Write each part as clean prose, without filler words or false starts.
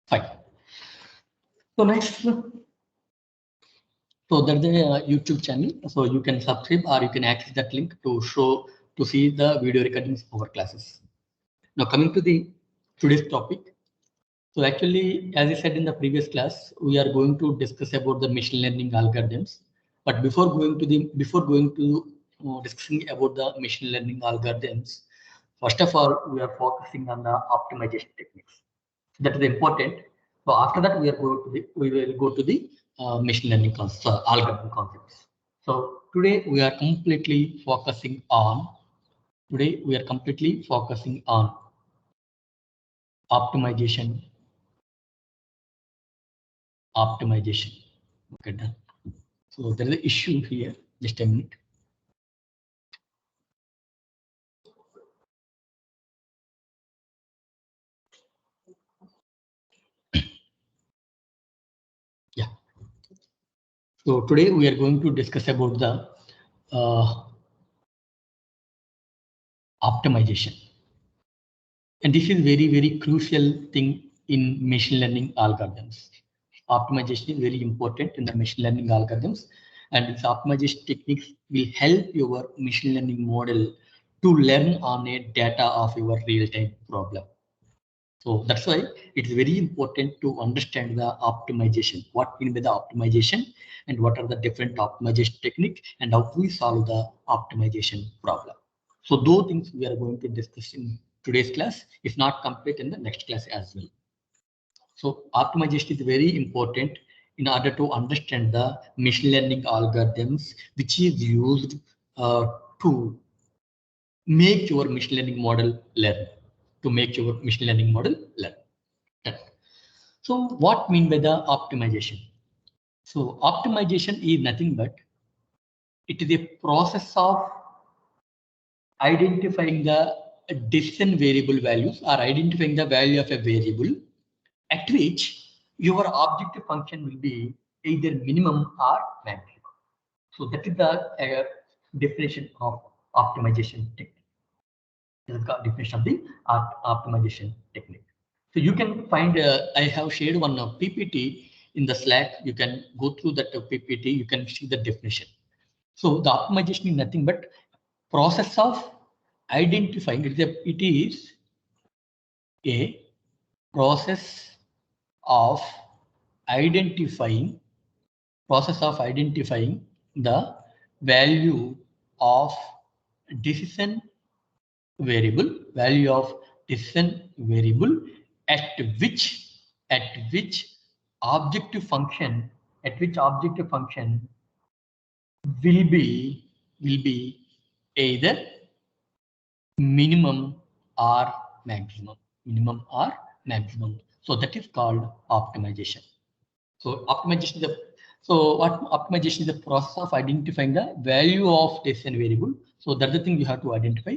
Fine. So next, so there's a YouTube channel, so you can subscribe or you can access that link to see the video recordings of our classes. Now coming to the today's topic. So actually, as I said in the previous class, we are going to discuss about the machine learning algorithms. But before going to discussing about the machine learning algorithms, first of all, we are focusing on the optimization techniques. That is important. So after that, we will go to the machine learning algorithm concepts. So today we are completely focusing on optimization. Okay, done. So there is an issue here. Just a minute. Yeah. So today we are going to discuss about the optimization, and this is very crucial thing in machine learning algorithms. Optimization is very important in the machine learning algorithms, and this optimization techniques will help your machine learning model to learn on a data of your real-time problem. So that's why it's very important to understand the optimization. What mean by the optimization and what are the different optimization techniques and how we solve the optimization problem. So those things we are going to discuss in today's class, if not complete in the next class as well. So optimization is very important in order to understand the machine learning algorithms, which is used to make your machine learning model learn. So what mean by the optimization? So optimization is nothing but it is a process of identifying the decision variable values or identifying the value of a variable at which your objective function will be either minimum or maximum. So that is the definition of optimization technique. This is the definition of the optimization technique. So you can find, I have shared one PPT in the Slack. You can go through that PPT. You can see the definition. So the optimization is nothing but process of identifying. It is a process of identifying the value of decision variable at which objective function will be either minimum or maximum. So that is called optimization. So optimization is the process of identifying the value of decision variable. So that's the thing you have to identify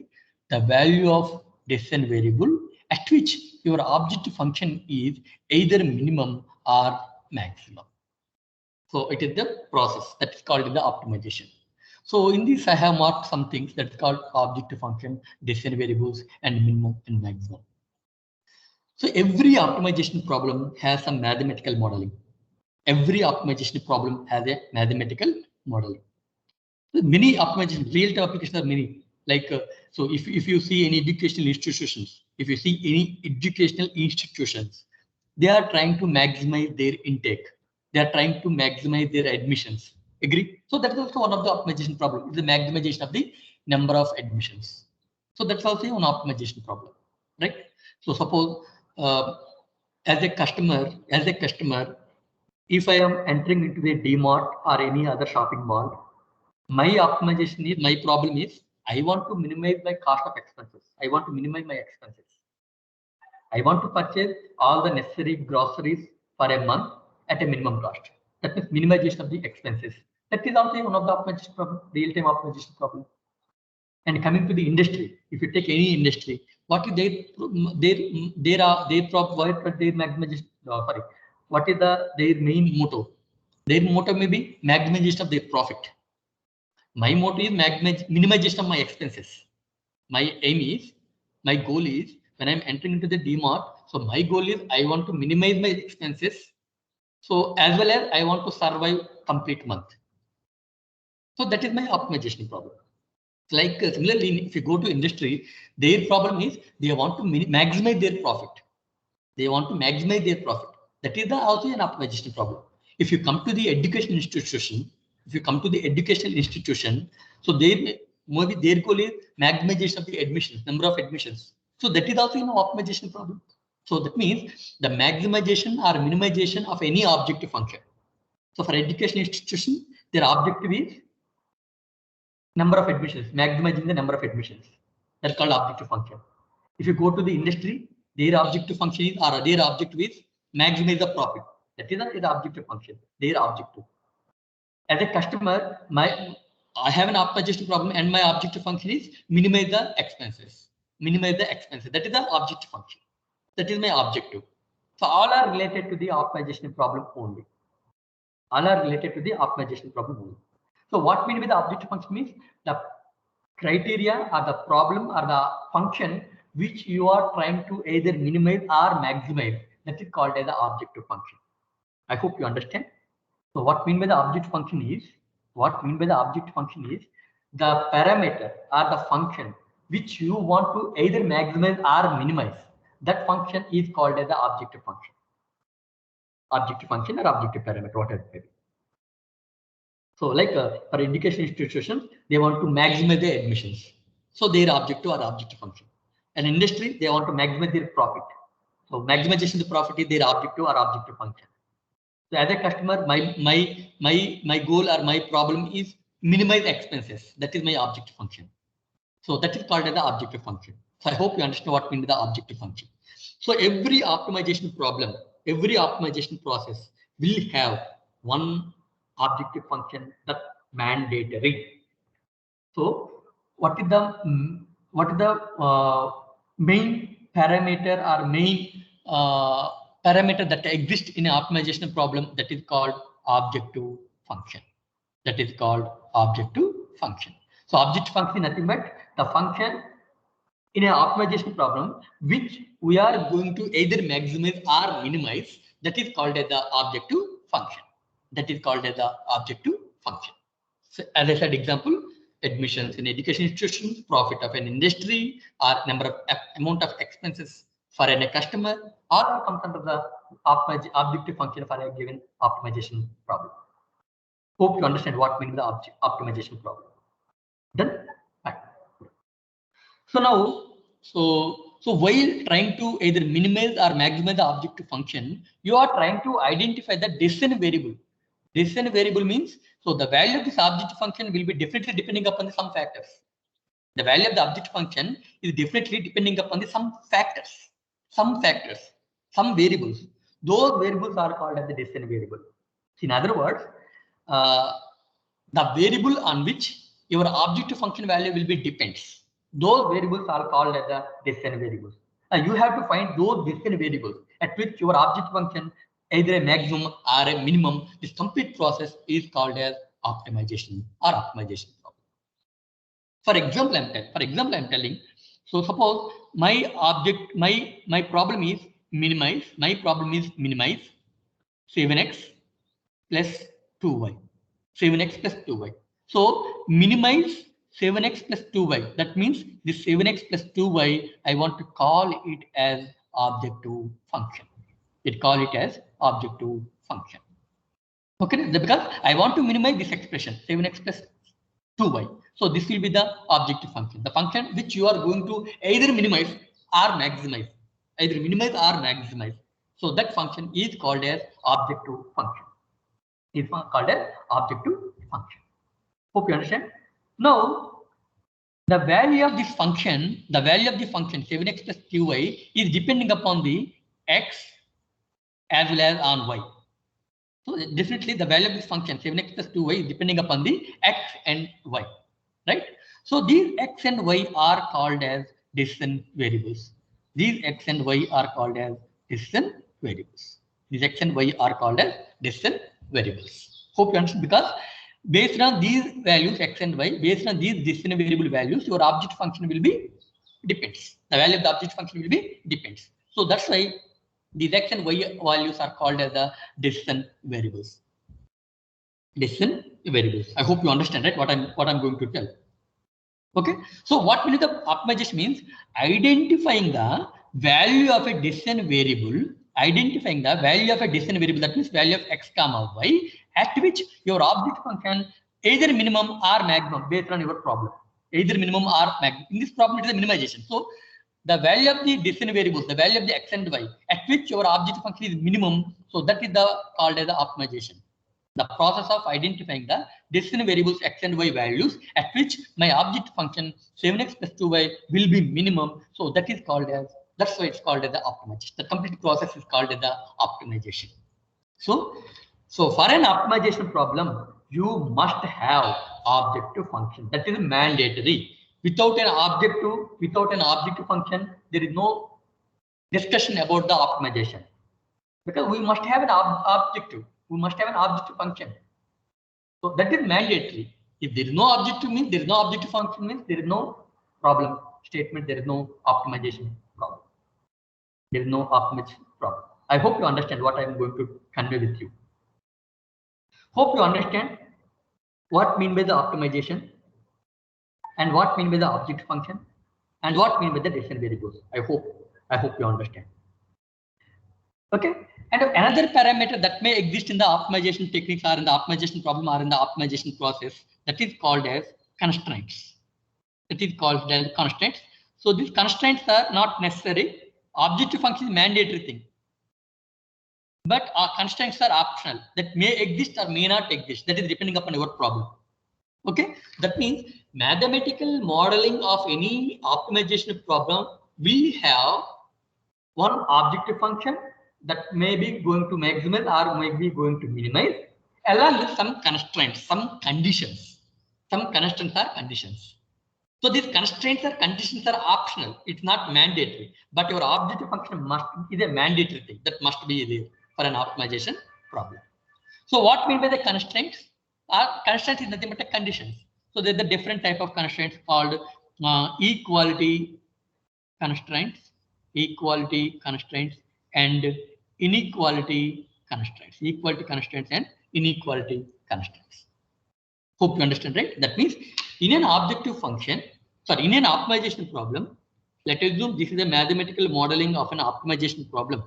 the value of decision variable at which your objective function is either minimum or maximum. So it is the process that is called the optimization. So in this, I have marked some things that's called objective function, decision variables, and minimum and maximum. So every optimization problem has some mathematical modeling. Every optimization problem has a mathematical modeling. Many optimization, real-time applications are many. Like so, if you see any educational institutions, they are trying to maximize their intake. They are trying to maximize their admissions. Agree? So that is also one of the optimization problem. It's the maximization of the number of admissions. So that's also an optimization problem, right? So suppose as a customer, if I am entering into the DMart or any other shopping mall, my problem is I want to minimize my cost of expenses. I want to minimize my expenses. I want to purchase all the necessary groceries for a month at a minimum cost. That means minimization of the expenses. That is also one of the optimization problem, real-time optimization problem. And coming to the industry, if you take any industry, what is their maximization? What is their main motto? Their motto may be maximization of their profit. My motto is minimization of my expenses. My goal is when I'm entering into the DMart, So my goal is I want to minimize my expenses. So as well as I want to survive complete month. So that is my optimization problem. Like similarly, if you go to industry, their problem is they want to maximize their profit. They want to maximize their profit. That is also an optimization problem. If you come to the education institution, so they maybe their goal is maximization of the admissions, number of admissions. So that is also optimization problem. So that means the maximization or minimization of any objective function. So for education institution, their objective is number of admissions, maximizing the number of admissions. That's called objective function. If you go to the industry, their objective function is, or their objective is maximize the profit. That is the objective function, their objective. As a customer, I have an optimization problem and my objective function is minimize the expenses. Minimize the expenses. That is the objective function. That is my objective. So all are related to the optimization problem only. All are related to the optimization problem only. So what mean by the objective function means the criteria or the problem or the function which you are trying to either minimize or maximize. That is called as the objective function. I hope you understand. So what mean by the objective function is, the parameter or the function which you want to either maximize or minimize. That function is called as the objective function. Objective function or objective parameter, whatever it may be. So like for education institutions, they want to maximize their admissions. So their objective or objective function. An industry, they want to maximize their profit. So maximization of the profit is their objective or objective function. So as a customer, my goal or my problem is minimize expenses. That is my objective function. So that is called as the objective function. So I hope you understand what means the objective function. So every optimization problem, every optimization process will have one objective function that's mandatory. So what is the main parameter or main parameter that exists in an optimization problem? That is called objective function. That is called objective function. So objective function is nothing but the function in an optimization problem which we are going to either maximize or minimize. That is called as the objective function. That is called as the objective function. So as I said, example, admissions in education institutions, profit of an industry, or number of amount of expenses for a customer, all comes under the objective function for a given optimization problem. Hope you understand what means the optimization problem. Done? Right. So now, so while trying to either minimize or maximize the objective function, you are trying to identify the decision variable. Decision variable means, so the value of this objective function will be differently depending upon some factors. The value of the objective function is differently depending upon some factors, some variables. Those variables are called as the decision variable. In other words, the variable on which your objective function value will be depends. Those variables are called as the decision variables. You have to find those decision variables at which your objective function either a maximum or a minimum. This complete process is called as optimization or optimization problem. For example, I'm telling. So suppose my problem is minimize. My problem is minimize 7x plus 2y. 7x plus 2y. So minimize 7x plus 2y. That means this 7x plus 2y, I want to call it as objective function. Call it as objective function. Okay, because I want to minimize this expression 7x plus 2y. So this will be the objective function, the function which you are going to either minimize or maximize, So that function is called as objective function. Is called as objective function. Hope you understand. Now, the value of this function, 7x plus 2y is depending upon the x as well as on y. So definitely the value of this function 7x plus 2y is depending upon the x and y, right? So these x and y are called as decision variables. These x and y are called as decision variables. Hope you understand, because based on these values x and y, based on these decision variable values, your objective function will be depends. The value of the objective function will be depends. So that's why these x and y values are called as the decision variables. Decision variables. I hope you understand, right? What I'm going to tell. Okay. So what will the optimization means? Identifying the value of a decision variable. Identifying the value of a decision variable, that means value of x comma y, at which your object function either minimum or maximum based on your problem. Either minimum or maximum. In this problem, it is a minimization. So the value of the decision variables, the value of the x and y, at which your object function is minimum. So that is the called as the optimization. The process of identifying the decision variables x and y values at which my object function 7x plus 2y will be minimum. So that is called as, that's why it's called as the optimization. The complete process is called as the optimization. So for an optimization problem, you must have objective function. That is mandatory. Without an objective function, there is no discussion about the optimization. Because we must have an objective. We must have an objective function. So that is mandatory. If there is no objective means there is no objective function means there is no problem statement. There is no optimization problem. There is no optimization problem. I hope you understand what I am going to convey with you. Hope you understand what mean by the optimization and what mean by the objective function and what mean by the decision variables. I hope you understand. Okay. And another parameter that may exist in the optimization techniques or in the optimization problem or in the optimization process, that is called as constraints. That is called as constraints. So these constraints are not necessary. Objective function is mandatory thing. But our constraints are optional. That may exist or may not exist. That is depending upon your problem. Okay. That means mathematical modeling of any optimization problem will have one objective function that may be going to maximize or may be going to minimize, along with some constraints, some conditions. Some constraints are conditions. So these constraints or conditions are optional. It's not mandatory. But your objective function is a mandatory thing that must be there for an optimization problem. So what mean by the constraints? Constraints is nothing but conditions. So there's a different type of constraints called equality constraints, and inequality constraints. Equality constraints and inequality constraints. Hope you understand, right? That means in an objective function, in an optimization problem, let us assume this is a mathematical modeling of an optimization problem.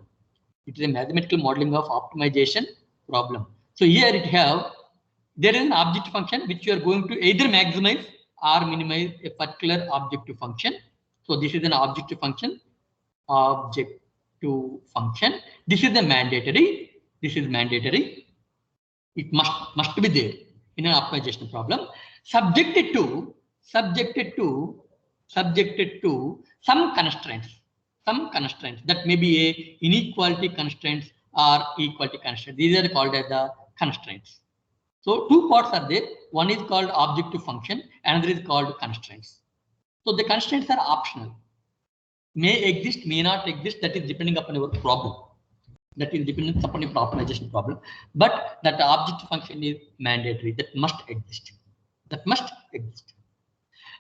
It is a mathematical modeling of optimization problem. So here there is an objective function which you are going to either maximize or minimize a particular objective function. So this is an objective function. This is a mandatory. This is mandatory. It must be there in an optimization problem. Subjected to some constraints. That may be a inequality constraints or equality constraints. These are called as the constraints. So two parts are there. One is called objective function, another is called constraints. So the constraints are optional. May exist, may not exist. That is depending upon your problem. That is dependent upon your optimization problem. But that objective function is mandatory. That must exist.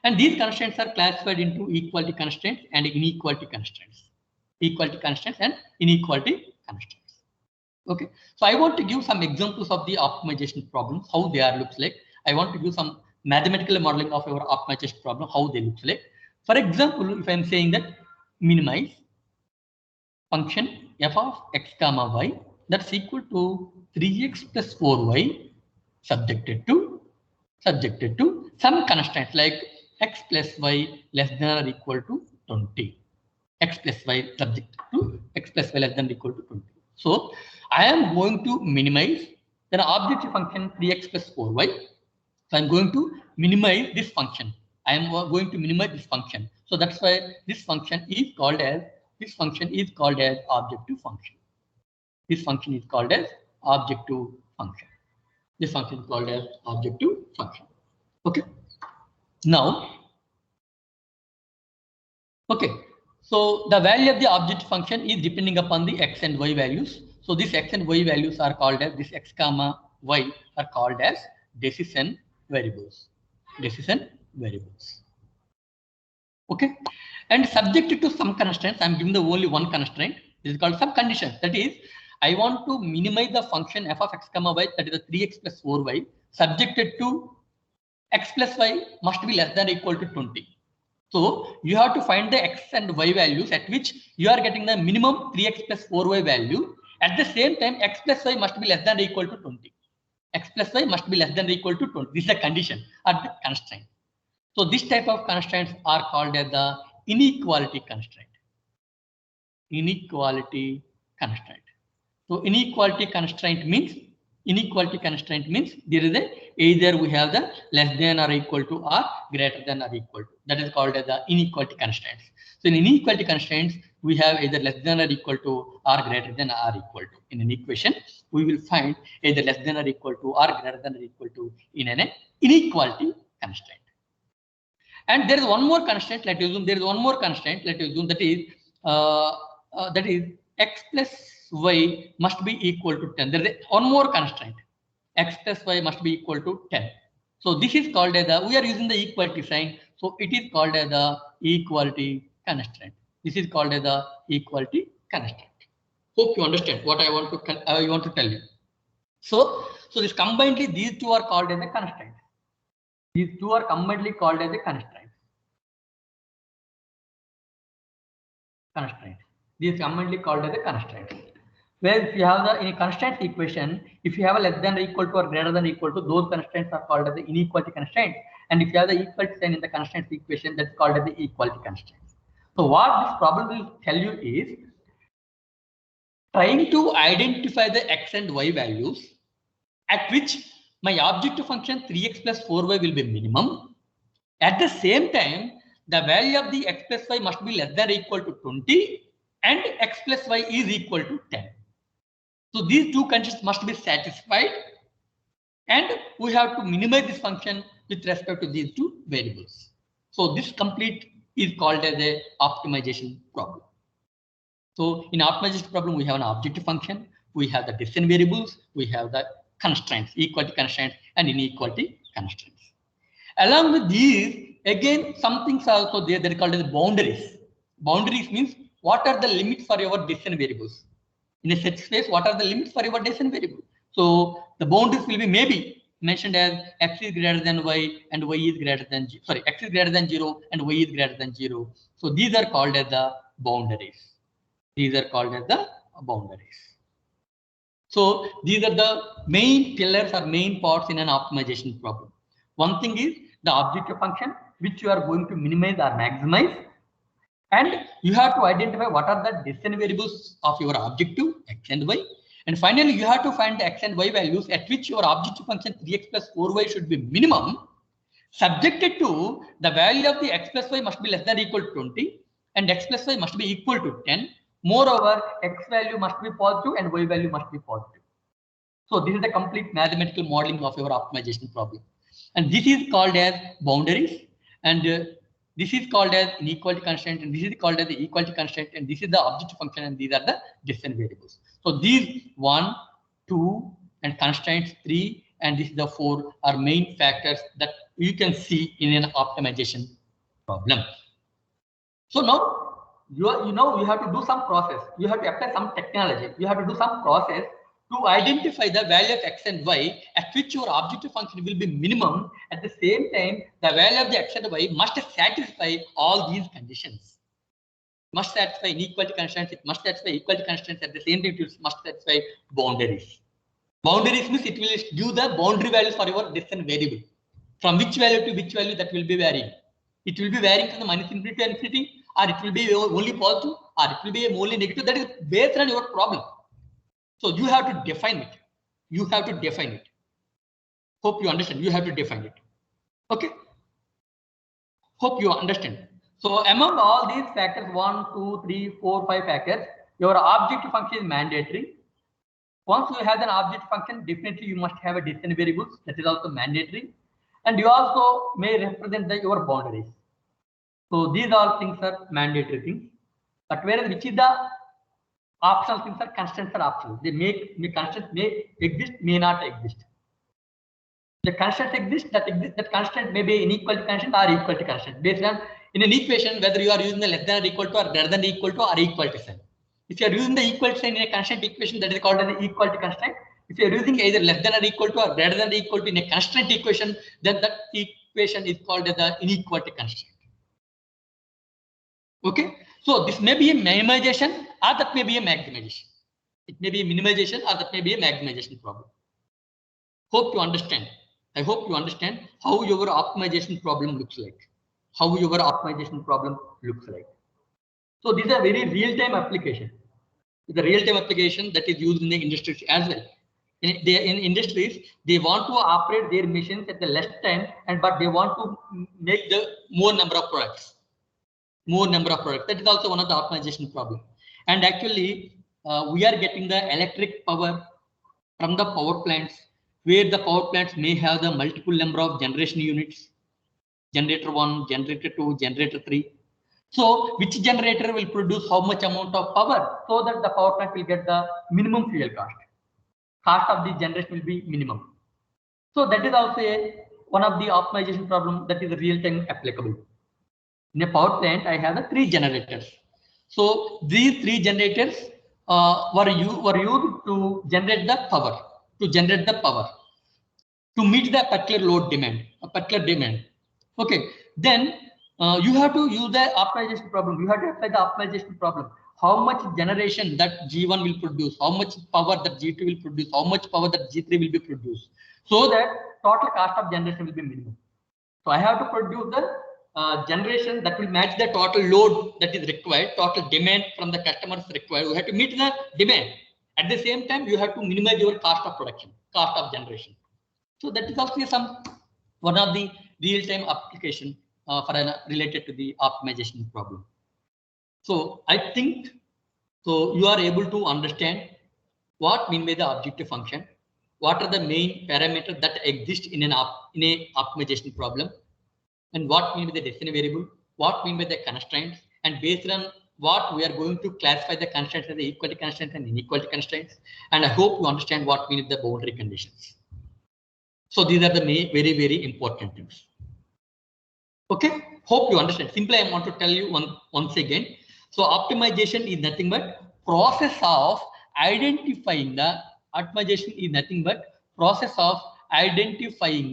And these constraints are classified into equality constraints and inequality constraints. Equality constraints and inequality constraints. Okay. So I want to give some examples of the optimization problems, how they are looks like. I want to give some mathematical modeling of our optimization problem, how they look like. For example, if I'm saying that minimize function f of x comma y that's equal to 3x plus 4y subjected to some constraints like x plus y less than or equal to 20. X plus y subject to x plus y less than or equal to 20. So I am going to minimize the objective function 3x plus 4y. So I'm going to minimize this function. I am going to minimize this function. So that's why this function is called as objective function. This function is called as objective function. This function is called as objective function. Okay. Now, okay. So the value of the objective function is depending upon the x and y values. So these x and y values are called as this x comma y are called as decision variables. Okay. and subjected to some constraints. I'm giving the only one constraint. This is called some condition. That is, I want to minimize the function f of x comma y, that is the 3x plus 4y, subjected to x plus y must be less than or equal to 20. So you have to find the x and y values at which you are getting the minimum 3x plus 4y value. At the same time, x plus y must be less than or equal to 20. X plus y must be less than or equal to 20. This is the condition or the constraint. So this type of constraints are called as the inequality constraint. Inequality constraint. So inequality constraint means there is either we have the less than or equal to or greater than or equal to. That is called as the inequality constraints. So in inequality constraints, we have either less than or equal to or greater than or equal to. In an equation, we will find either less than or equal to or greater than or equal to in an inequality constraint. And there is one more constraint. Let us assume there is one more constraint. Let us assume that is x plus y must be equal to 10. There is one more constraint. X plus y must be equal to 10. So this is called as we are using the equality sign. So it is called as the equality constraint. This is called as the equality constraint. Hope you understand what I want to tell you. So this combinedly, these two are called as a constraint. These two are combinedly called as a constraint. These combinedly called as a constraint. Where if you have in a constraint equation, if you have a less than or equal to or greater than or equal to, those constraints are called as the inequality constraints. And if you have the equality sign in the constraint equation, that's called as the equality constraints. So what this problem will tell you is trying to identify the x and y values at which my objective function 3x plus 4y will be minimum. At the same time, the value of the x plus y must be less than or equal to 20 and x plus y is equal to 10. So these two conditions must be satisfied and we have to minimize this function with respect to these two variables. So this complete is called as a optimization problem. So in optimization problem, we have an objective function, we have the decision variables, we have the constraints, equality constraints and inequality constraints. Along with these, again, some things are also there that are called as boundaries. Boundaries means what are the limits for your decision variables? In a set space, what are the limits for your decision variable? So the boundaries will be maybe mentioned as x is greater than y and y is greater than x is greater than 0 and y is greater than 0. So these are called as the boundaries. These are called as the boundaries. So these are the main pillars or main parts in an optimization problem. One thing is the objective function which you are going to minimize or maximize, and you have to identify what are the decision variables of your objective x and y, and finally you have to find the x and y values at which your objective function 3x plus 4y should be minimum, subjected to the value of the x plus y must be less than or equal to 20 and x plus y must be equal to 10. Moreover, x value must be positive and y value must be positive. So this is the complete mathematical modeling of your optimization problem. And this is called as boundaries, and this is called as inequality constraint, and this is called as the equality constraint, and this is the objective function, and these are the decision variables. So these 1, 2, and constraints 3, and this is the 4 are main factors that you can see in an optimization problem. So now you have to do some process. You have to apply some technology. You have to do some process to identify the value of x and y at which your objective function will be minimum. At the same time, the value of the x and y must satisfy all these conditions. Must satisfy inequality constraints, it must satisfy equality constraints, at the same time it must satisfy boundaries. Boundaries means it will give the boundary values for your decision variable. From which value to which value that will be varying. It will be varying from the minus infinity to infinity, or it will be only positive, or it will be only negative. That is based on your problem. So you have to define it. You have to define it. Hope you understand. You have to define it. Okay. Hope you understand. So among all these factors, 1, 2, 3, 4, 5 factors, your objective function is mandatory. Once you have an objective function, definitely you must have a decision variables. That is also mandatory. And you also may represent your boundaries. So these all things are mandatory things. But whereas which is the optional things are constraints are optional. They constraints may exist, may not exist. The constraint exists, that constraint may be inequality constraint or equality constraint based on in an equation, whether you are using the less than or equal to or greater than equal to or equality sign. If you are using the equal sign in a constraint equation, that is called as the equality constraint. If you are using either less than or equal to or greater than or equal to in a constraint equation, then that equation is called as the inequality constraint. Okay, so this may be a minimization or that may be a maximization. It may be a minimization or that may be a maximization problem. Hope you understand. I hope you understand how your optimization problem looks like. How your optimization problem looks like. So these are very real-time application. The real-time application that is used in the industries as well. In industries, they want to operate their machines at the less time, but they want to make the more number of products. More number of products. That is also one of the optimization problem. And actually, we are getting the electric power from the power plants, where the power plants may have the multiple number of generation units, generator 1, generator 2, generator 3. So which generator will produce how much amount of power, so that the power plant will get the minimum fuel cost. Cost of the generation will be minimum. So that is also one of the optimization problem that is real-time applicable. In a power plant, I have the 3 generators. So these 3 generators were used to generate the power. To meet the particular load demand, a particular demand. Okay, then you have to use the optimization problem. You have to apply the optimization problem. How much generation that G1 will produce, how much power that G2 will produce, how much power that G3 will be produced, so that total cost of generation will be minimum. So I have to produce the generation that will match the total load that is required, total demand from the customers required. You have to meet the demand. At the same time, you have to minimize your cost of production, cost of generation. So that is also one of the real-time application related to the optimization problem. So I think you are able to understand what mean by the objective function, what are the main parameters that exist in an optimization problem, and what mean by the decision variable, what mean by the constraints, and based on what we are going to classify the constraints as the equality constraints and inequality constraints. And I hope you understand what mean the boundary conditions. So these are the very, very important things. Okay, hope you understand. Simply, I want to tell you once again. So optimization is nothing but process of identifying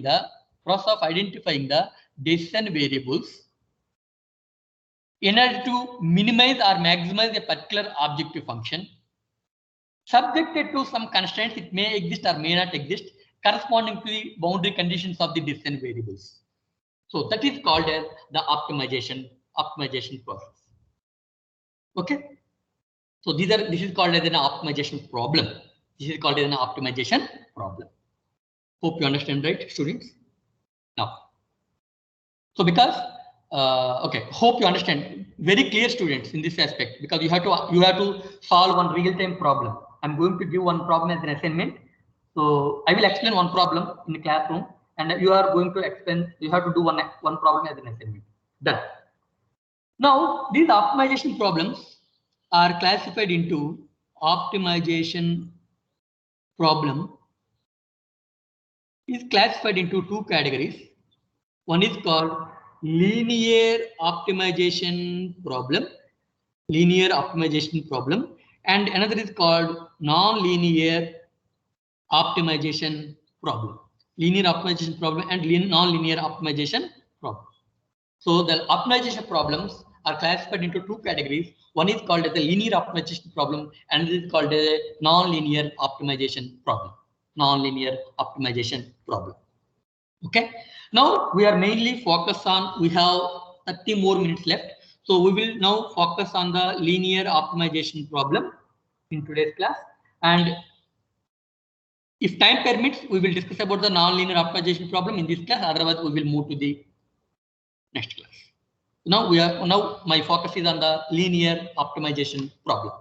the process of identifying the decision variables in order to minimize or maximize a particular objective function subjected to some constraints. It may exist or may not exist, corresponding to the boundary conditions of the decision variables. So that is called as the optimization process. Okay. So this is called as an optimization problem. Hope you understand, right, students? Now, so because okay, hope you understand. Very clear, students, in this aspect, because you have to solve one real-time problem. I'm going to give one problem as an assignment. So I will explain one problem in the classroom, and you are going to explain. You have to do one problem as an assignment. Done. Now these optimization problems are classified into optimization problem is classified into 2 categories. One is called linear optimization problem, and another is called non-linear optimization problem. Linear optimization problem and non-linear optimization problem. So the optimization problems are classified into 2 categories. One is called as the linear optimization problem, and this is called a non-linear optimization problem. Okay. Now we are mainly focused on. We have 30 more minutes left, so we will now focus on the linear optimization problem in today's class. And if time permits, we will discuss about the non-linear optimization problem in this class. Otherwise, we will move to the next class. Now my focus is on the linear optimization problem.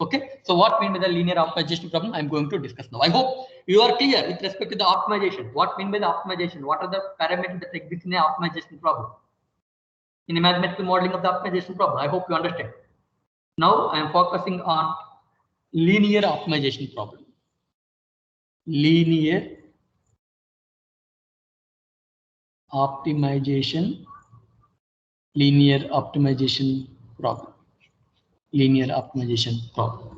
Okay, so what mean by the linear optimization problem? I'm going to discuss now. I hope you are clear with respect to the optimization. What mean by the optimization? What are the parameters that exist in the optimization problem? In a mathematical modeling of the optimization problem, I hope you understand. Now I am focusing on linear optimization problem. Linear optimization linear optimization problem. Linear optimization problem.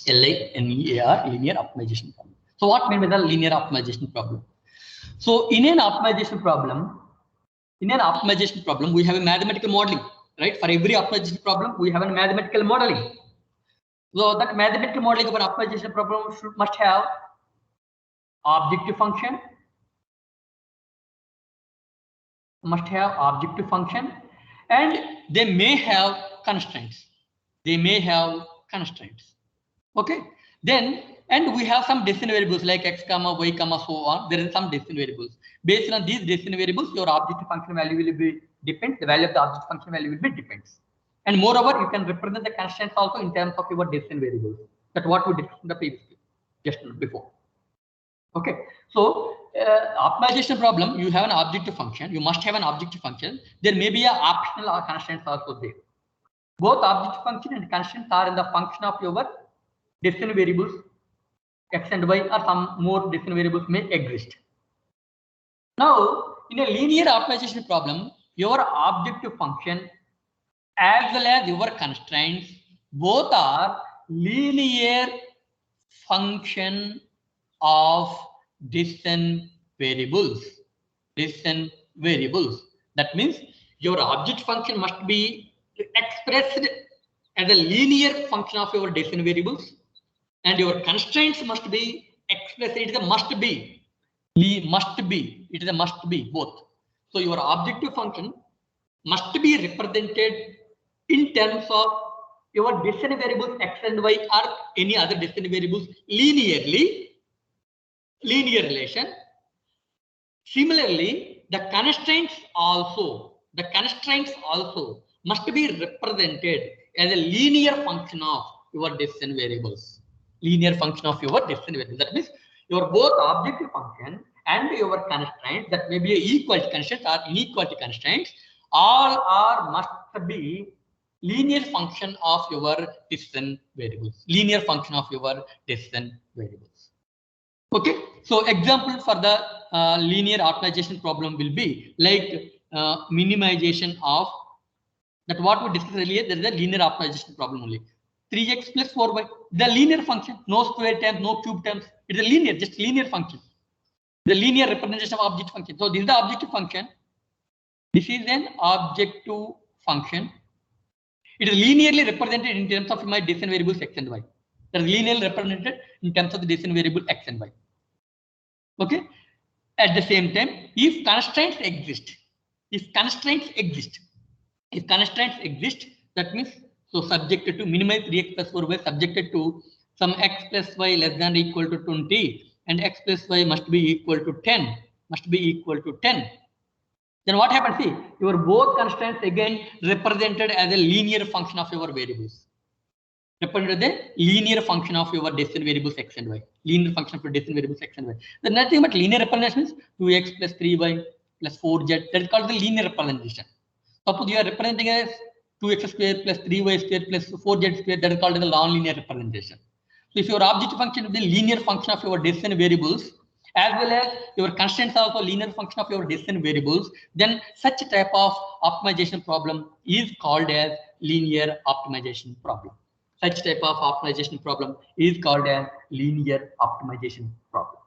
LINEAR, linear optimization problem. So what mean by the linear optimization problem? So in an optimization problem, we have a mathematical modeling, right? For every optimization problem, we have a mathematical modeling. So that mathematical modeling of an optimization problem must have objective function, and they may have constraints. Okay. Then, and we have some decision variables like x comma y comma so on. There is some decision variables. Based on these decision variables, your objective function value will be depends. The value of the objective function value will be depends. And moreover, you can represent the constraints also in terms of your decision variables. That's what we discussed in the previous just before. Okay. So optimization problem, you have an objective function. You must have an objective function. There may be a optional or constraints also there. Both objective function and constraints are in the function of your decision variables x and y, or some more decision variables may exist. Now, in a linear optimization problem, your objective function as well as your constraints both are linear function of decision variables. That means your object function must be expressed as a linear function of your decision variables, and your constraints must be expressed. It is a must be. It is a must be both. So your objective function must be represented in terms of your decision variables x and y or any other decision variables linearly. Linear relation. Similarly, the constraints also must be represented as a linear function of your decision variables. That means your both objective function and your constraints, that may be equality constraints or inequality constraints, all must be linear function of your decision variables. Okay, so example for the linear optimization problem will be like minimization of that what we discussed earlier. There is a linear optimization problem only. 3x plus 4y, the linear function, no square terms, no cube terms. It is a linear, just linear function. The linear representation of objective function. So this is the objective function. This is an objective function. It is linearly represented in terms of my decision variables x and y. That is linearly represented in terms of the decision variable x and y. Okay. At the same time, if constraints exist, that means so subjected to minimize 3x plus 4y, subjected to some x plus y less than or equal to 20, and x plus y must be equal to 10. Then what happens? See, your both constraints again represented as a linear function of your variables. Represented the linear function of your decision variables x and y. Then nothing but linear representation is 2x plus 3y plus 4z. That is called the linear representation. Suppose you are representing as 2x square plus 3y square plus 4z square. That is called the non-linear representation. So if your objective function is the linear function of your decision variables, as well as your constraints are also linear function of your decision variables, then such type of optimization problem is called as linear optimization problem. Such type of optimization problem is called as linear optimization problem.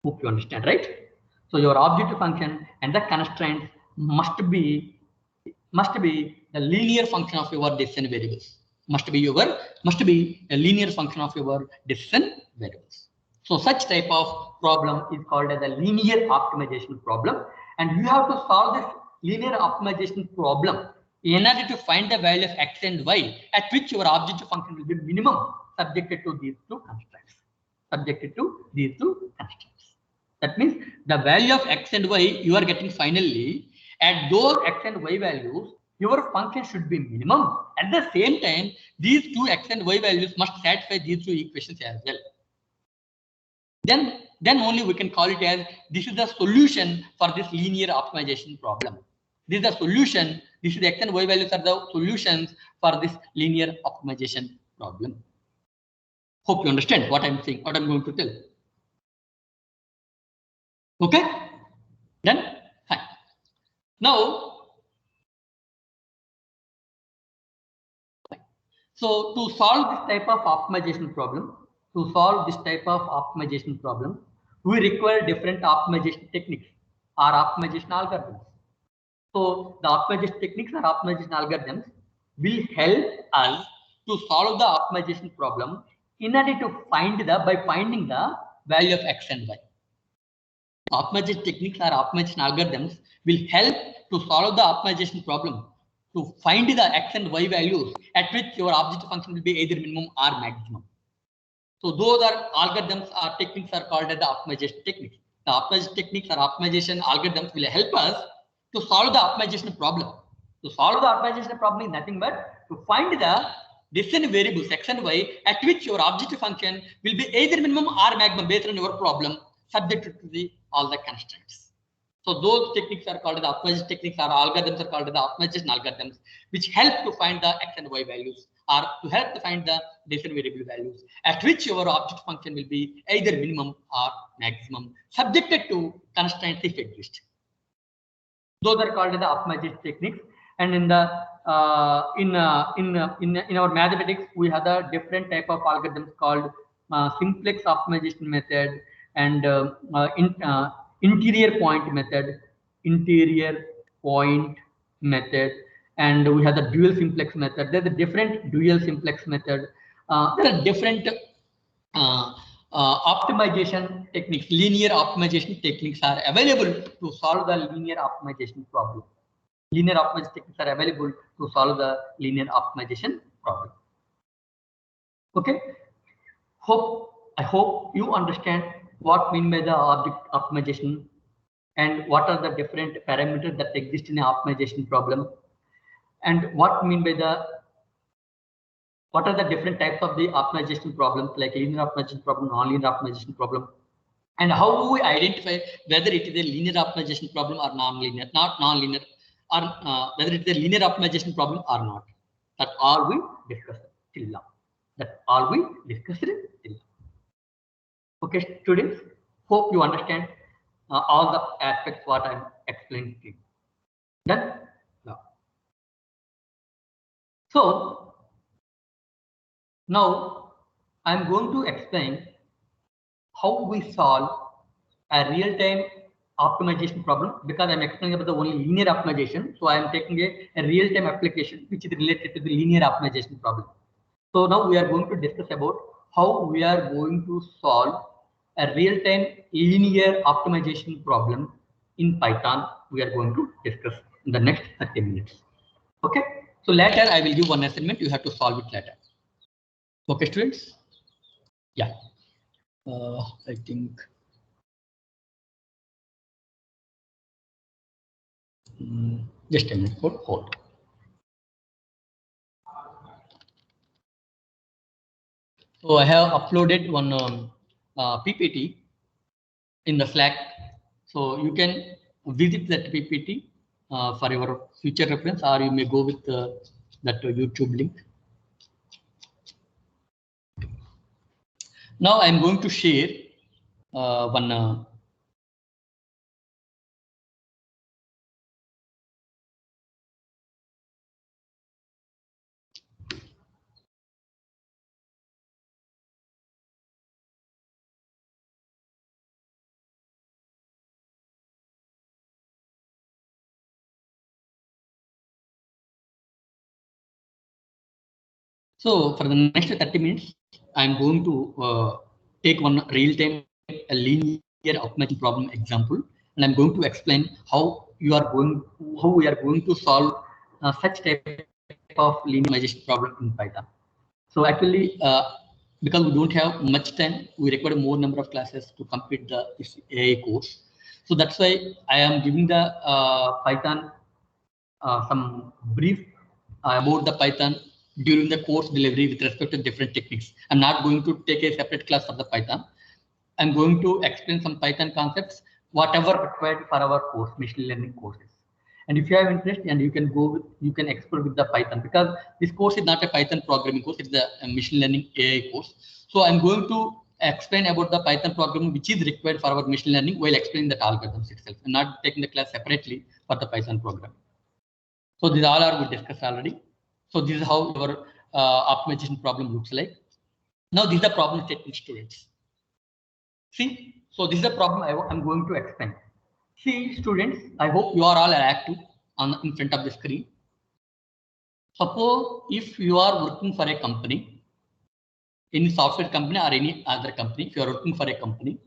Hope you understand, right? So your objective function and the constraints must be the linear function of your decision variables. Must be a linear function of your decision variables. So such type of problem is called as a linear optimization problem, and you have to solve this linear optimization problem in order to find the value of x and y at which your objective function will be minimum subjected to these two constraints. That means the value of x and y you are getting finally, at those x and y values, your function should be minimum. At the same time, these two x and y values must satisfy these two equations as well. Then only we can call it as this is the solution for this linear optimization problem. This is the solution. This is the x and y values are the solutions for this linear optimization problem. Hope you understand what I'm saying, what I'm going to tell. Okay, then fine. Now So to solve this type of optimization problem, we require different optimization techniques or optimization algorithms. So the optimization techniques or optimization algorithms will help us to solve the optimization problem in order to find by finding the value of x and y. Optimization techniques or optimization algorithms will help to solve the optimization problem to find the x and y values at which your objective function will be either minimum or maximum. So those are algorithms or techniques are called as the optimization techniques. The optimization techniques or optimization algorithms will help us to solve the optimization problem. To solve the optimization problem is nothing but to find the decision variables x and y at which your objective function will be either minimum or maximum based on your problem, subject to all the constraints. So those techniques are called the optimization techniques, or algorithms are called the optimization algorithms, which help to find the x and y values, or to help to find the decision variable values at which your object function will be either minimum or maximum, subjected to constraints if exist. Those are called the optimization techniques. And in the in our mathematics, we have the different type of algorithms called simplex optimization method and interior point method, and we have the dual simplex method. There's a different dual simplex method. There are different optimization techniques, linear optimization techniques are available to solve the linear optimization problem. Linear optimization techniques are available to solve the linear optimization problem. Okay. I hope you understand what mean by the object optimization and what are the different parameters that exist in an optimization problem, and what are the different types of the optimization problems, like linear optimization problem, non-linear optimization problem, and how we identify whether it is a linear optimization problem or non-linear, or whether it is a linear optimization problem or not. That's all we discussed till now. Okay, students, hope you understand all the aspects what I'm explaining to you. Done? No. So now I'm going to explain how we solve a real-time optimization problem, because I'm explaining about the only linear optimization. So I am taking a real-time application which is related to the linear optimization problem. So now we are going to discuss about how we are going to solve a real-time linear optimization problem in Python. We are going to discuss in the next 30 minutes. Okay. So later I will give one assignment. You have to solve it later. Okay, students. Yeah. I think. Just a minute. Hold. So I have uploaded one PPT in the Slack. So you can visit that PPT for your future reference, or you may go with that YouTube link. Now I'm going to share one. So for the next 30 minutes, I'm going to take one real-time linear optimization problem example, and I'm going to explain how we are going to solve such type of linear optimization problem in Python. So actually, because we don't have much time, we require more number of classes to complete this AI course. So that's why I am giving the Python some brief about the Python during the course delivery with respect to different techniques. I'm not going to take a separate class for the Python. I'm going to explain some Python concepts, whatever required for our course, machine learning courses. And if you have interest, and you can explore with the Python, because this course is not a Python programming course, it's a machine learning AI course. So I'm going to explain about the Python programming which is required for our machine learning while explaining the algorithms itself, and not taking the class separately for the Python programming. So these all are we discussed already. So this is how our optimization problem looks like. Now this is the problem statement, students. See, so this is the problem I'm going to explain. See, students, I hope you are all active in front of the screen. Suppose if you are working for a company, any software company or any other company, if you are working for a company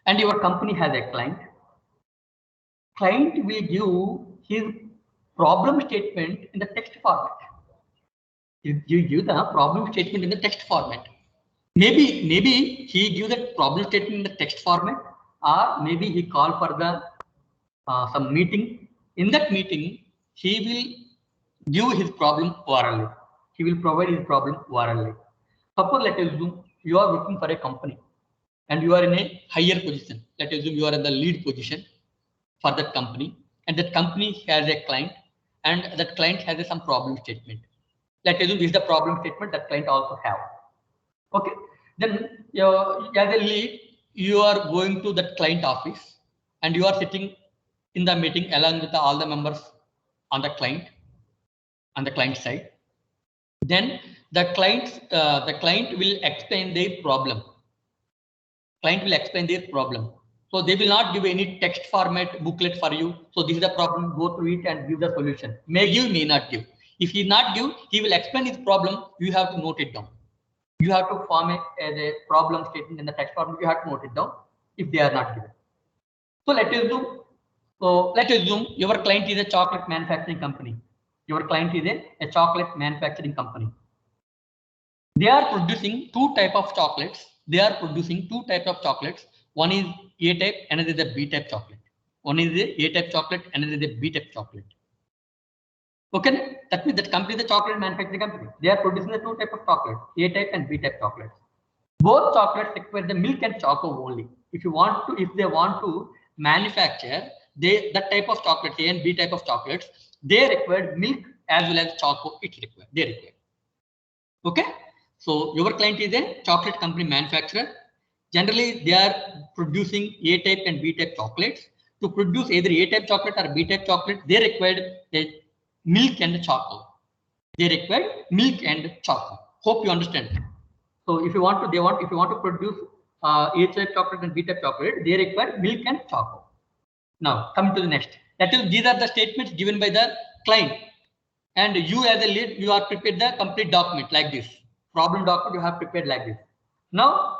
and your company has a client will give his problem statement in the text format. You give the problem statement in the text format. Maybe he give the problem statement in the text format, or maybe he call for the some meeting. In that meeting, he will give his problem orally. He will provide his problem orally. Suppose let us assume you are working for a company and you are in a higher position. Let us assume you are in the lead position for that company, and that company has a client, and that client has some problem statement. Let us assume this is the problem statement that client also have. Okay, then as a lead, you are going to that client office and you are sitting in the meeting along with all the members on the client side. Then the client will explain their problem. So they will not give any text format booklet for you. So this is the problem, go through it and give the solution. May give, may not give. If he not give, he will explain his problem. You have to note it down. You have to form it as a problem statement in the text format. You have to note it down if they are not given. So let us assume your client is a chocolate manufacturing company. Your client is a chocolate manufacturing company. They are producing two types of chocolates. One is A type, another is the B type chocolate. One is the A type chocolate, another is the B type chocolate. Okay, that means that company is the chocolate manufacturing company. They are producing the two types of chocolate, A type and B type chocolates. Both chocolates require the milk and choco only. If they want to manufacture that type of chocolate, A and B type of chocolates, they require milk as well as choco. They require. Okay, so your client is a chocolate company manufacturer. Generally, they are producing A type and B type chocolates. To produce either A type chocolate or B type chocolate, they required a milk and choco. Hope you understand. So if you want to produce A type chocolate and B type chocolate, they require milk and choco. Now come to the next. That is, these are the statements given by the client, and you as a lead, you are prepared the complete document like this. Problem document you have prepared like this. Now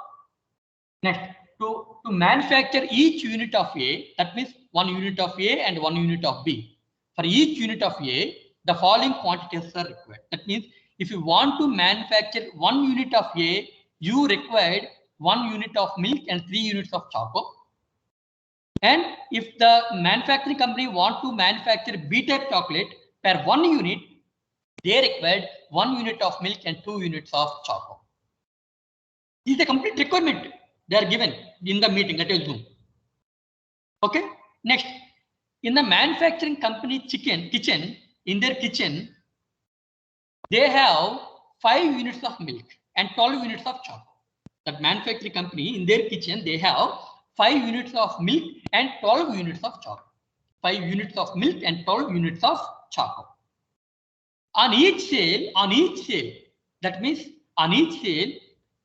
next, to manufacture each unit of A, that means 1 unit of A and 1 unit of B. For each unit of A, the following quantities are required. That means if you want to manufacture 1 unit of A, you required 1 unit of milk and 3 units of choco. And if the manufacturing company want to manufacture B type chocolate, per 1 unit, they required 1 unit of milk and 2 units of choco. This is the complete requirement they are given in the meeting at Zoom. Okay. Next, in the manufacturing company kitchen, in their kitchen, they have 5 units of milk and 12 units of choco. That manufacturing company in their kitchen, they have 5 units of milk and 12 units of choco. 5 units of milk and 12 units of choco. On each sale, that means on each sale,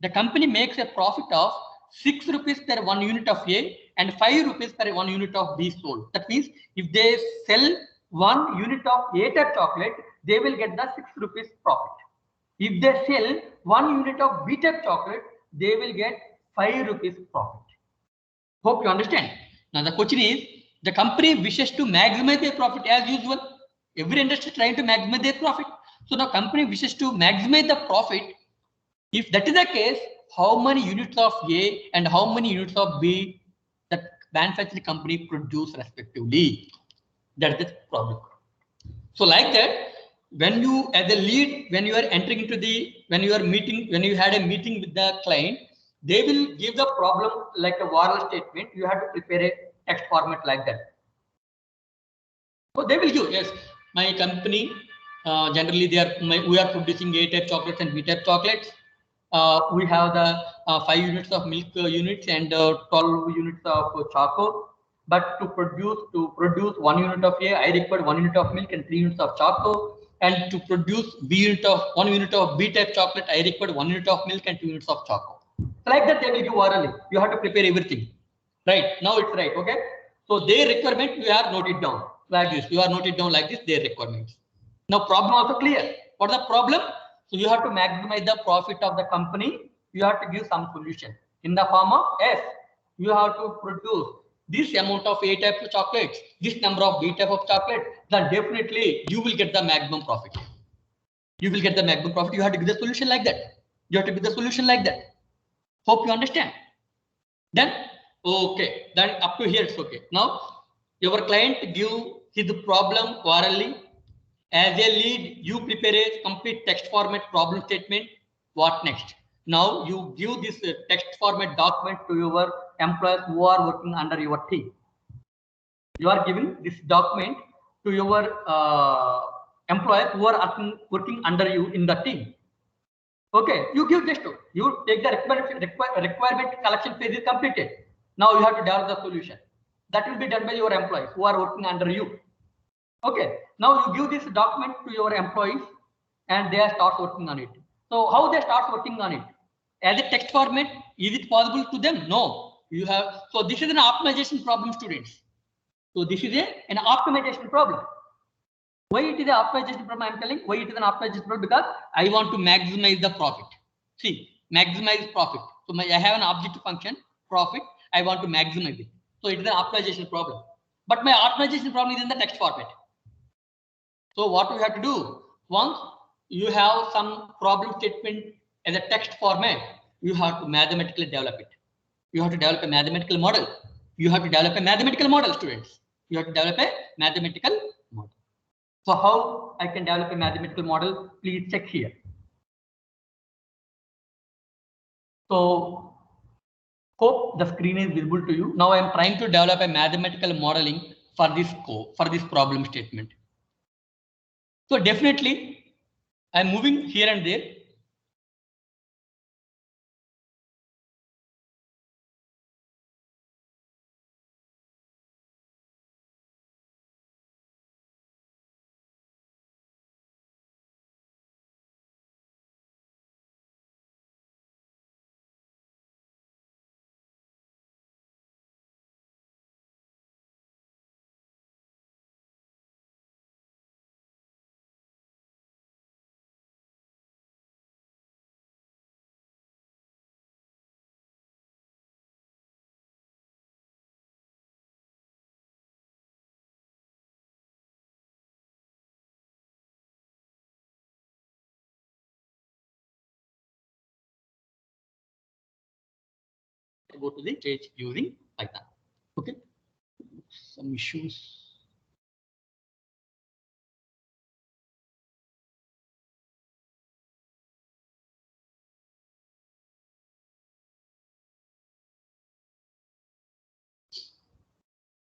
the company makes a profit of 6 rupees per 1 unit of A and 5 rupees per 1 unit of B sold. That means if they sell 1 unit of A type chocolate, they will get the 6 rupees profit. If they sell 1 unit of B type chocolate, they will get 5 rupees profit. Hope you understand. Now the question is, the company wishes to maximize their profit as usual. Every industry trying to maximize their profit. So the company wishes to maximize the profit. If that is the case, how many units of A and how many units of B the manufacturing company produce respectively? That's the problem. So like that, when you as a lead, when you are entering into when you had a meeting with the client, they will give the problem like a oral statement. You have to prepare a text format like that. So they will give, yes, my company, generally we are producing A type chocolates and B type chocolates. We have the 5 units of milk units and 12 units of choco. But to produce 1 unit of A, I require 1 unit of milk and 3 units of choco. and to produce one unit of B type chocolate, I require 1 unit of milk and 2 units of chocolate. So like that, they will give orally. You have to prepare everything. Right now, it's right. Okay. So their requirement, you are note it down like this. You are note it down like this. Their requirements. Now problem also clear. What is the problem? So you have to maximize the profit of the company. You have to give some solution in the form of S. You have to produce this amount of A type of chocolates, this number of B type of chocolate. Then definitely you will get the maximum profit. You will get the maximum profit. You have to give the solution like that. You have to give the solution like that. Hope you understand. Then okay, then up to here it's okay. Now your client give his problem orally. As a lead, you prepare a complete text format problem statement. What next? Now you give this text format document to your employees who are working under your team. You are giving this document to your employees who are working under you in the team. Okay, you give this to you take the requirement collection phase is completed. Now you have to develop the solution. That will be done by your employees who are working under you. Okay, now you give this document to your employees and they start working on it. So how they start working on it? As a text format, is it possible to them? No. You have, so this is an optimization problem, students. So this is an optimization problem. Why it is an optimization problem? I'm telling why it is an optimization problem, because I want to maximize the profit. See, maximize profit. So I have an objective function, profit. I want to maximize it. So it is an optimization problem. But my optimization problem is in the text format. So what we have to do, once you have some problem statement as a text format, you have to mathematically develop it. You have to develop a mathematical model. You have to develop a mathematical model, students. You have to develop a mathematical model. So how I can develop a mathematical model? Please check here. So hope the screen is visible to you. Now I am trying to develop a mathematical modeling for this problem statement. So definitely I am moving here and there. Go to the stage using Python. Okay, some issues.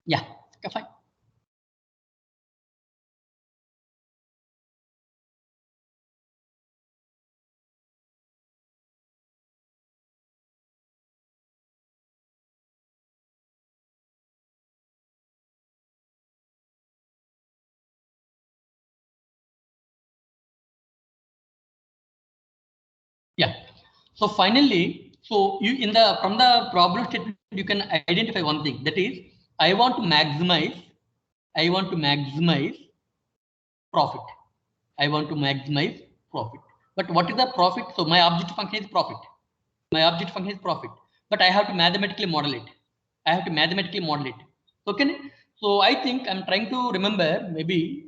Yeah, okay, fine. Yeah. So finally, so you in the from the problem statement you can identify one thing, that is I want to maximize profit. I want to maximize profit. But what is the profit? So my objective function is profit. My objective function is profit. But I have to mathematically model it. Okay. So I think I'm trying to remember, maybe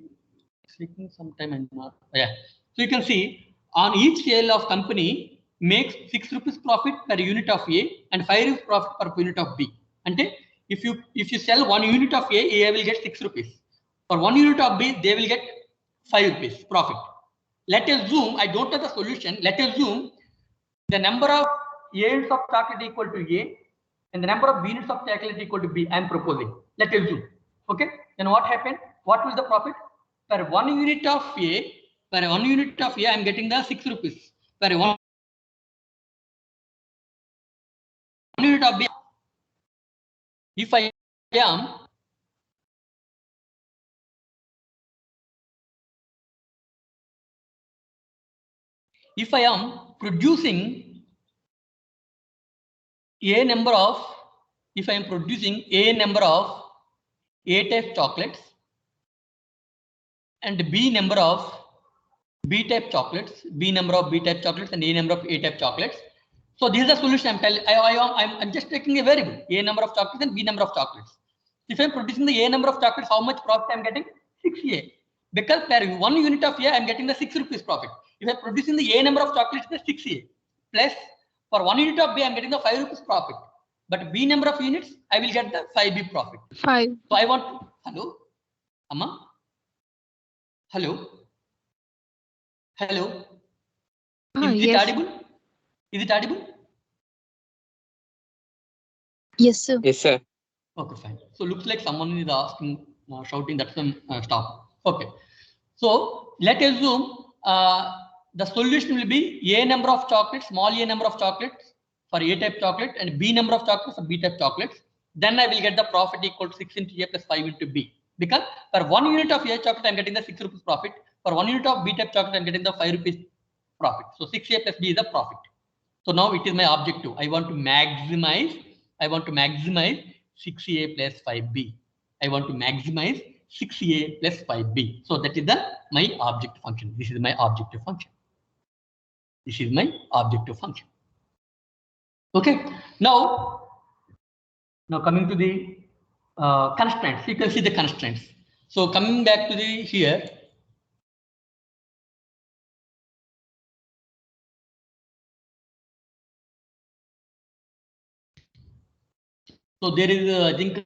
it's taking some time and not. Yeah. So you can see on each sale of company makes 6 rupees profit per unit of A and 5 rupees profit per unit of B. And if you sell 1 unit of A will get 6 rupees. For 1 unit of B, they will get 5 rupees profit. Let us assume, I don't have the solution. Let us assume the number of A units of chocolate equal to A and the number of B units of chocolate equal to B. I am proposing. Let us assume. Okay. Then what happened? What will the profit? Per 1 unit of A, I am getting the 6 rupees. Per 1 unit of B, if I am if I am producing a number of, if I am producing a number of A type chocolates and B number of B type chocolates, B number of B type chocolates and A number of A type chocolates. So this is the solution. I'm telling. I'm just taking a variable, A number of chocolates and B number of chocolates. If I'm producing the A number of chocolates, how much profit I'm getting? 6A. Because per 1 unit of A, I'm getting the 6 rupees profit. If I'm producing the A number of chocolates, the 6A. Plus for 1 unit of B, I'm getting the 5 rupees profit. But B number of units, I will get the 5B profit. 5. So I want to, hello, Amma? Hello? Hello? Is it audible? Is it audible? Yes, sir. Yes, sir. Okay, fine. So looks like someone is asking, shouting, that's some stop. Okay. So let's assume the solution will be A number of chocolates, small a number of chocolates for A type chocolate and B number of chocolates for B type chocolates. Then I will get the profit equal to 6 into A plus 5 into B. Because for 1 unit of A chocolate, I'm getting the 6 rupees profit. For 1 unit of B type chocolate, I'm getting the 5 rupees profit. So 6A plus B is the profit. So now it is my objective. I want to maximize 6A plus 5B. I want to maximize 6A plus 5B. So that is my objective function. This is my objective function. This is my objective function. Okay. Now coming to the constraints. You can see the constraints. So coming back to the here. So there is, I think,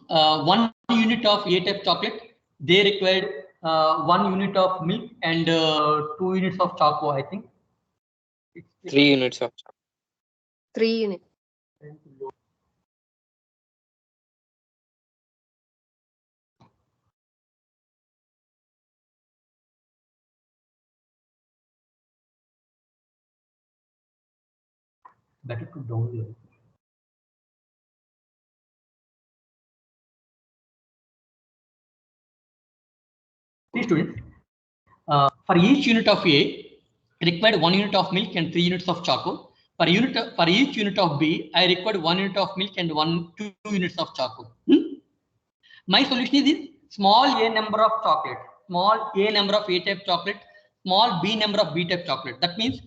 1 unit of A type chocolate, they required 1 unit of milk and 2 units of choco, I think. 3 units of chocolate. 3 units. Better to download. These students, for each unit of A, required 1 unit of milk and 3 units of choco. For each unit of B, I required 1 unit of milk and 2 units of choco. My solution is this: small a number of chocolate, small a number of A type chocolate, small B number of B type chocolate. That means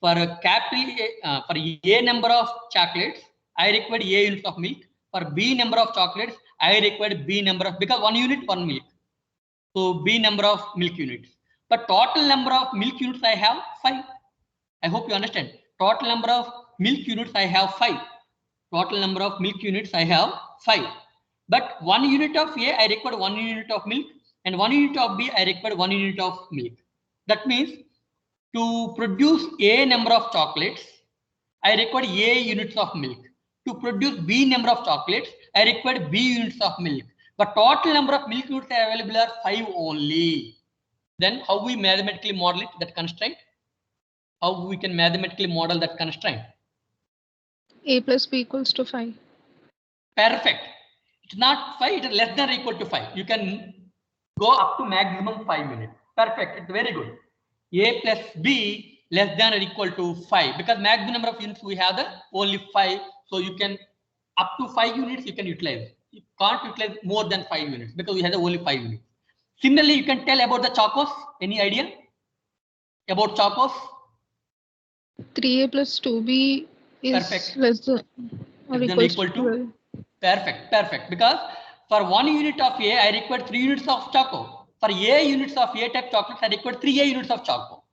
for capital A, for A number of chocolates, I required A units of milk. For B number of chocolates, I required B number of, because 1 unit 1 milk. So B number of milk units. But total number of milk units I have 5. I hope you understand. Total number of milk units I have 5. Total number of milk units I have 5. But 1 unit of A, I required 1 unit of milk, and 1 unit of B, I required 1 unit of milk. That means to produce A number of chocolates, I required A units of milk. To produce B number of chocolates, I required B units of milk. But total number of milk units available are 5 only. Then how we mathematically model it, that constraint? How we can mathematically model that constraint? A plus B equals to 5. Perfect. It's not 5, it is less than or equal to 5. You can go up to maximum 5 units. Perfect. It's very good. A plus B less than or equal to 5, because maximum number of units we have the only 5. So you can up to 5 units you can utilize. You can't utilize more than 5 units because we have the only 5 units. Similarly, you can tell about the chocos. Any idea about chocos? 3A plus 2B is Perfect. less than or equal to 12. Perfect. Because for 1 unit of A, I required 3 units of choco. For A units of A type chocolates, I required 3A units of choco.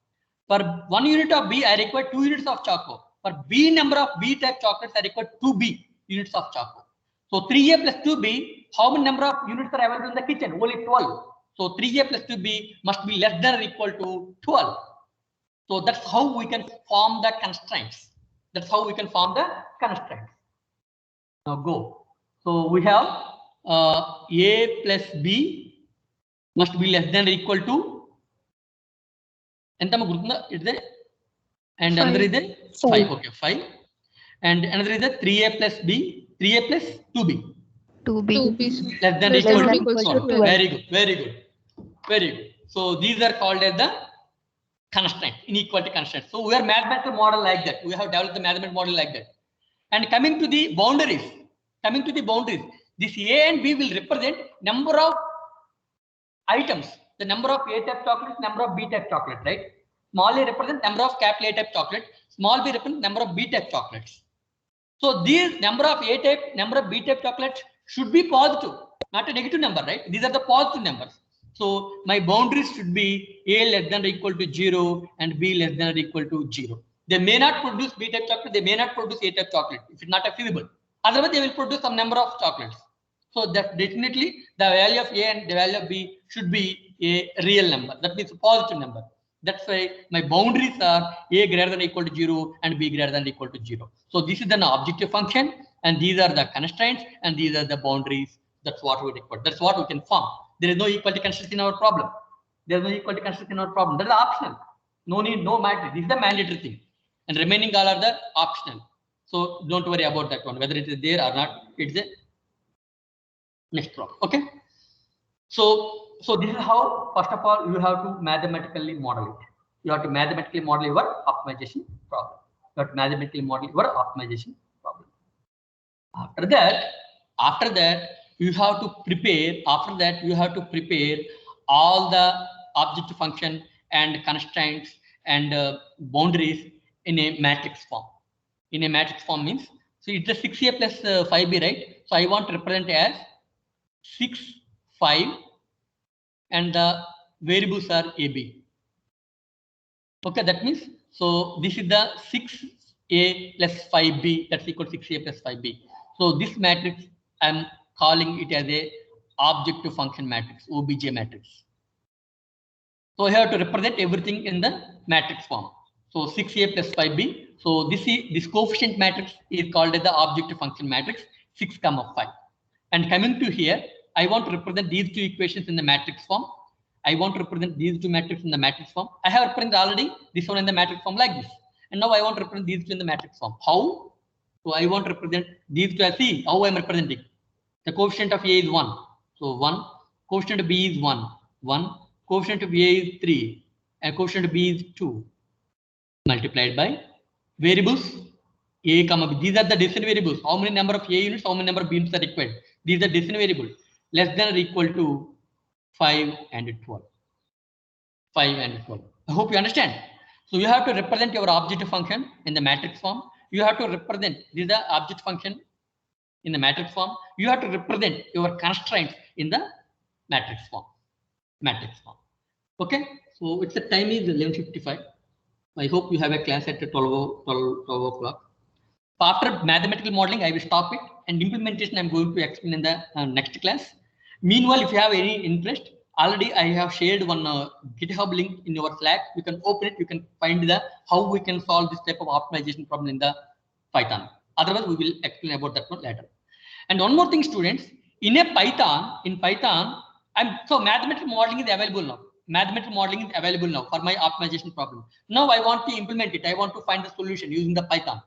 For 1 unit of B, I required 2 units of choco. For B number of B type chocolates, I required 2B units of choco. So 3A plus 2B, how many number of units are available in the kitchen? Only 12. So 3A plus 2B must be less than or equal to 12. So that's how we can form the constraints. Now go. So we have A plus B must be less than or equal to, and another is a 5. Okay, 5. And another is a 3A plus B, 3A plus 2B. 2b. Less than Less equal than to equals to 12. 12. Very good, very good, very good. So these are called as the constraint, inequality constraint. So we are mathematical model like that. We have developed the mathematical model like that. And coming to the boundaries, this A and B will represent number of items, the number of A type chocolates, number of B type chocolate, right? Small a represents number of capital A type chocolate, small b represents number of B type chocolates. So these number of A type, number of B type chocolates should be positive, not a negative number, right? These are the positive numbers. So my boundaries should be A less than or equal to 0 and B less than or equal to 0. They may not produce B type chocolate, they may not produce A type chocolate if it's not feasible. Otherwise, they will produce some number of chocolates. So that definitely the value of A and the value of B should be a real number. That means a positive number. That's why my boundaries are A greater than or equal to 0 and B greater than or equal to 0. So this is an objective function and these are the constraints and these are the boundaries. That's what we record. That's what we can form. There is no equality constraint in our problem. There is no equality constraint in our problem. That is optional. No need, no matter. This is the mandatory thing. And remaining all are the optional. So don't worry about that one, whether it is there or not. It's a next problem. Okay. So this is how, first of all, you have to mathematically model it. You have to mathematically model your optimization problem. You have to mathematically model your optimization problem. After that, you have to prepare. After that, you have to prepare all the objective function and constraints and boundaries in a matrix form. In a matrix form means, so it's a 6a plus 5b, right? So I want to represent as 6, 5, and the variables are AB. Okay, that means, so this is the 6a plus 5b, that's equal to 6a plus 5b. So this matrix, I'm calling it as a objective function matrix, OBJ matrix. So I have to represent everything in the matrix form. So 6a plus 5b. So this coefficient matrix is called as the objective function matrix 6, 5. And coming to here, I want to represent these two equations in the matrix form. I want to represent these two matrices in the matrix form. I have represented already this one in the matrix form like this. And now I want to represent these two in the matrix form. How? So I want to represent these two as, see how I am representing. The coefficient of A is 1. So 1. Coefficient of B is 1. 1. Coefficient of A is 3. And coefficient of B is 2. Multiplied by variables A, B. These are the decision variables. How many number of A units, how many number of B units are required. These are decision variables. Less than or equal to 5 and 12. 5 and 12. I hope you understand. So you have to represent your objective function in the matrix form. You have to represent, this is the objective function in the matrix form. You have to represent your constraints in the matrix form. Okay. So it's the time is 11:55. I hope you have a class at 12 o'clock. So after mathematical modeling, I will stop it, and implementation I'm going to explain in the next class. Meanwhile, if you have any interest, already I have shared one GitHub link in your Slack. You can open it. You can find the how we can solve this type of optimization problem in the Python. Otherwise, we will explain about that one later. And one more thing, students, in Python, so mathematical modeling is available now. Mathematical modeling is available now for my optimization problem. Now I want to implement it. I want to find the solution using the Python.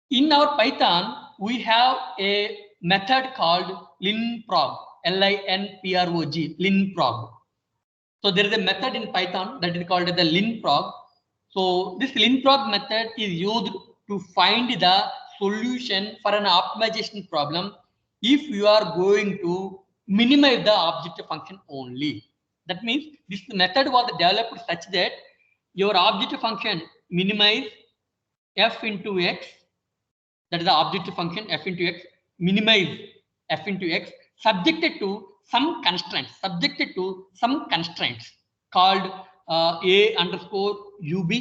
In our Python, we have a method called linprog, Linprog, linprog. So there is a method in Python that is called the linprog. So this linprog method is used to find the solution for an optimization problem if you are going to minimize the objective function only. That means this method was developed such that your objective function minimize f into x, that is the objective function f into x, minimize f into x, subjected to some constraints, called a underscore ub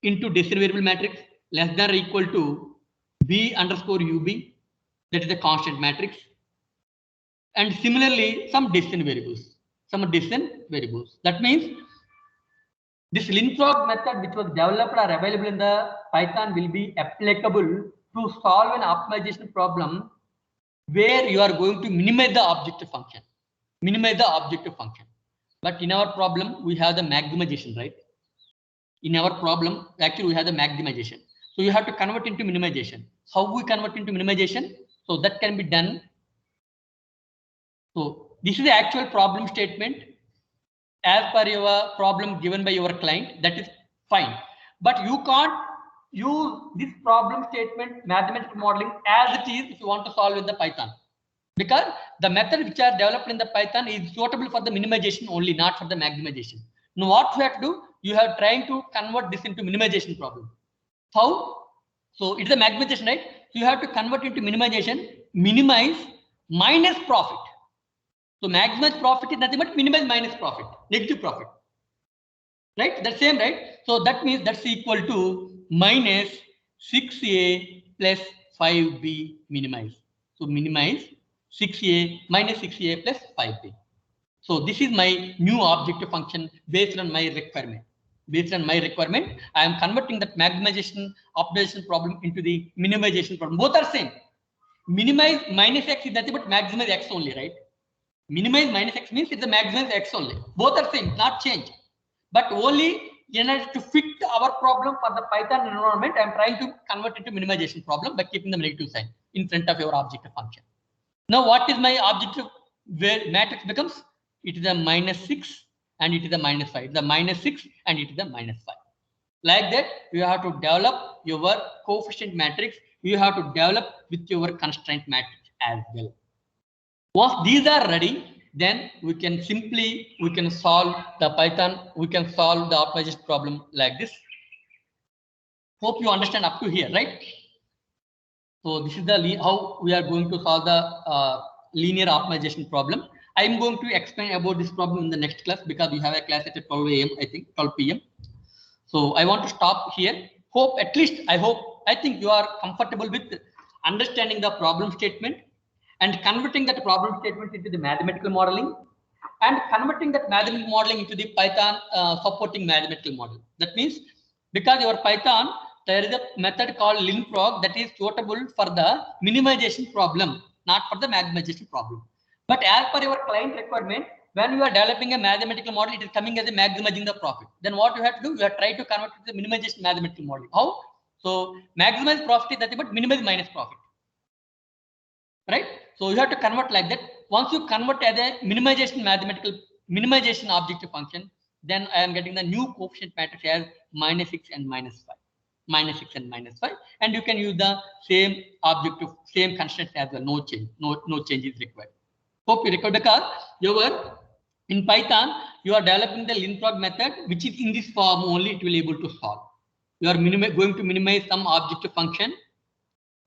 into decision variable matrix less than or equal to b underscore ub, that is the constant matrix, and similarly some decision variables. That means this linprog method which was developed or available in the Python will be applicable to solve an optimization problem where you are going to minimize the objective function. But in our problem, we have the maximization, right? In our problem, actually we have the maximization. So you have to convert into minimization. How we convert into minimization? So that can be done. So this is the actual problem statement as per your problem given by your client. That is fine, but you can't use this problem statement mathematical modeling as it is if you want to solve with the Python, because the method which are developed in the Python is suitable for the minimization only, not for the maximization. Now what you have to do, you have trying to convert this into minimization problem. How? So it's a maximization, right? So you have to convert into minimization, minimize minus profit. So maximize profit is nothing but minimize minus profit, negative profit, right? That's same, right? So that means that's equal to minus 6a plus 5b minimize. So minimize 6a minus 6a plus 5b. So this is my new objective function based on my requirement. Based on my requirement, I am converting that maximization optimization problem into the minimization problem. Both are same. Minimize minus x is nothing but maximize x only, right? Minimize minus x means it's the maximize x only. Both are same, not change. But only in order to fit our problem for the Python environment, I am trying to convert it to minimization problem by keeping the negative sign in front of your objective function. Now, what is my objective where matrix becomes? It is a minus 6 and it is a minus 5. The minus 6 and it is a minus 5. Like that, you have to develop your coefficient matrix. You have to develop with your constraint matrix as well. Once these are ready, then we can solve the Python, we can solve the optimization problem like this. Hope you understand up to here, right? So this is the how we are going to solve the linear optimization problem. I am going to explain about this problem in the next class because we have a class at 12 a.m. I think 12 p.m. So I want to stop here. I think you are comfortable with understanding the problem statement and converting that problem statement into the mathematical modeling and converting that mathematical modeling into the Python supporting mathematical model. That means because your Python, there is a method called linprog that is suitable for the minimization problem, not for the maximization problem. But as per your client requirement, when you are developing a mathematical model, it is coming as a maximizing the profit. Then what you have to do, you have try to convert it to the minimization mathematical model. How? So maximize profit is nothing but minimize minus profit. Right? So you have to convert like that. Once you convert as a minimization objective function, then I am getting the new coefficient matrix as minus 6 and minus 5. Minus 6 and minus 5. And you can use the same objective, same constraint as well. No change. No change is required. Hope you record because in Python, you are developing the linprog method, which is in this form only it will be able to solve. You are going to minimize some objective function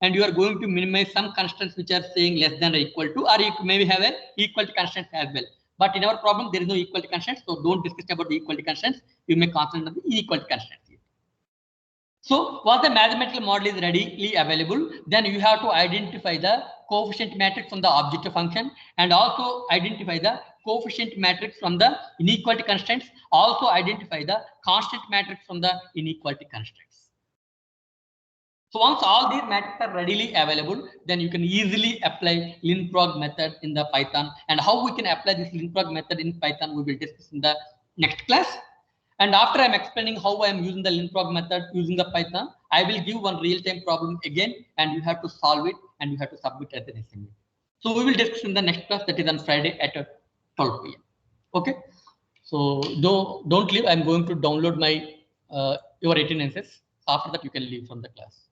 and you are going to minimize some constants which are saying less than or equal to, or you maybe have an equality constraint as well. But in our problem, there is no equality constraint, so don't discuss about the equality constraints. You may concentrate on the inequality constraints. So once the mathematical model is readily available, then you have to identify the coefficient matrix from the objective function and also identify the coefficient matrix from the inequality constraints, also identify the constant matrix from the inequality constraints. So once all these matrices are readily available, then you can easily apply linprog method in the Python. And how we can apply this linprog method in Python, we will discuss in the next class. And after I'm explaining how I am using the linprog method using the Python, I will give one real-time problem again, and you have to solve it and you have to submit as an assignment. So we will discuss in the next class, that is on Friday at 12 p.m. Okay. So don't leave. I'm going to download my your attendances. After that, you can leave from the class.